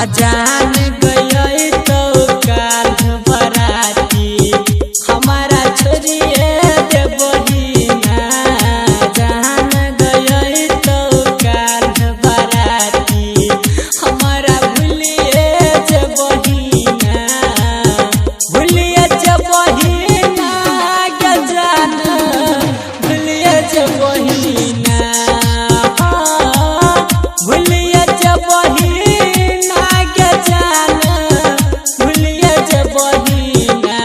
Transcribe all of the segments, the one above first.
जान गई तो काल बराती हमारा छोड़िए दे बहिना। जान गई तो काल बराती हमारा भूलिए जे बहिना। भूलिए जे बहिना के जान भूलिए जे बहिना। भूलिए जे बहिना के जान भूलिए जे बहिना।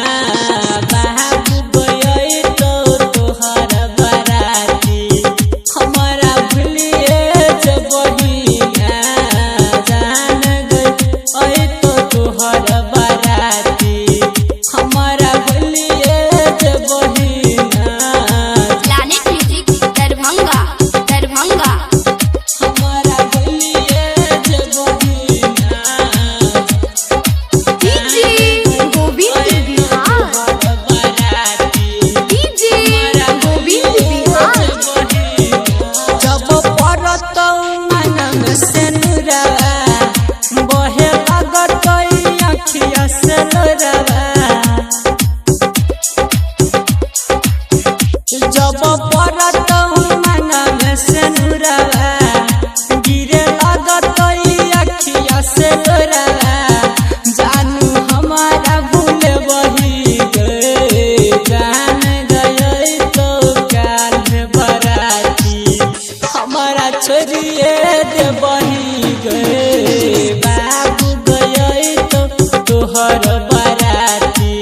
बाबू गई तो तोहर बराती हमारा भूलिए जे बहिना। जान गई तो तोहर बराती हमारा भूलिए जे बहिना। Planet music Darbhanga Darbhanga. हमारा भूलिए जे बहिना। डीजे गोविंद बिहार। डीजे गोविंद बिहार। जब परत मन में सेनुरवा बहे लागत अखिया से लोरवा। जब परत मन में सेनुरवा गिरे लागत अखिया से लोरवा। जानू हमारा भूल बही गए। जान गई तो काल बराती हमारा छोड़िए दे बही गए। बाबू गई तो तोहर बराती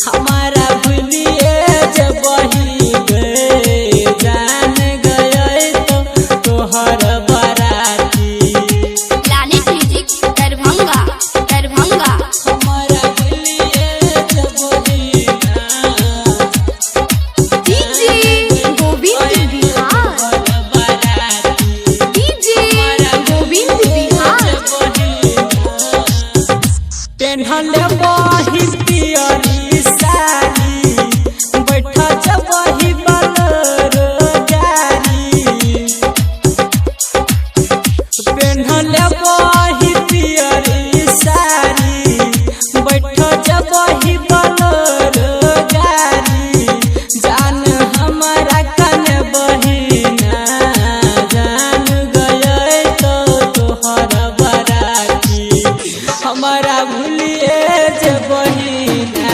हमारा भूलिए जे बही गए। जान गई तो तोहर बराती प्लैनेट म्यूजिक दरभंगा दरभंगा। हमारा भूलिए जे बहिना। डीजे गोविंद बिहार। डीजे गोविंद बिहार। पेन्हले बही पियरी साड़ी बैठ जबही बलरो गाड़ी। पेन्हले बही पियरी साड़ी बैठ जबही बलरो गाड़ी। जान हमारा कन बहिना। जान गई तो तोहर बराती हमारा भूलिए जे बहिना।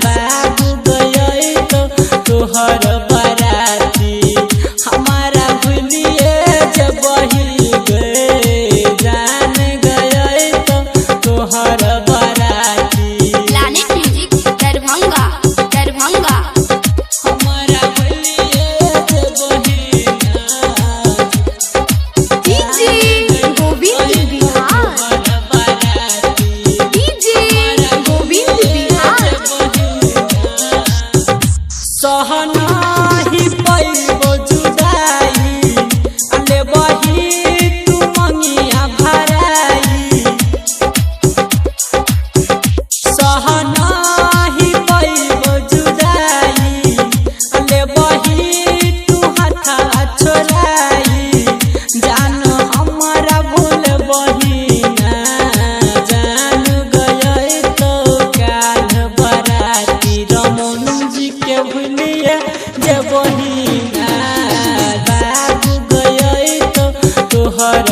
बाबू गई तो तोहर बराती हमारा भूलिए जे बही गए। जान गई तो तोहर बराती प्लैनेट म्यूजिक दरभंगा दरभंगा। हमारा भूलिए जे बहिना। डीजे गोविंद बिहार। डीजे गोविंद बिहार। सहनाही पैबो जुदाई ले बही तू मंगिया भराई। सहनाही पैबो जुदाई ले बही तू हाथा छोड़ाई। जान हमारा भूल बहिना। जान गई तो काल बराती रमन जी के भूलिए जे बहिना। बाबू गई तो तोहर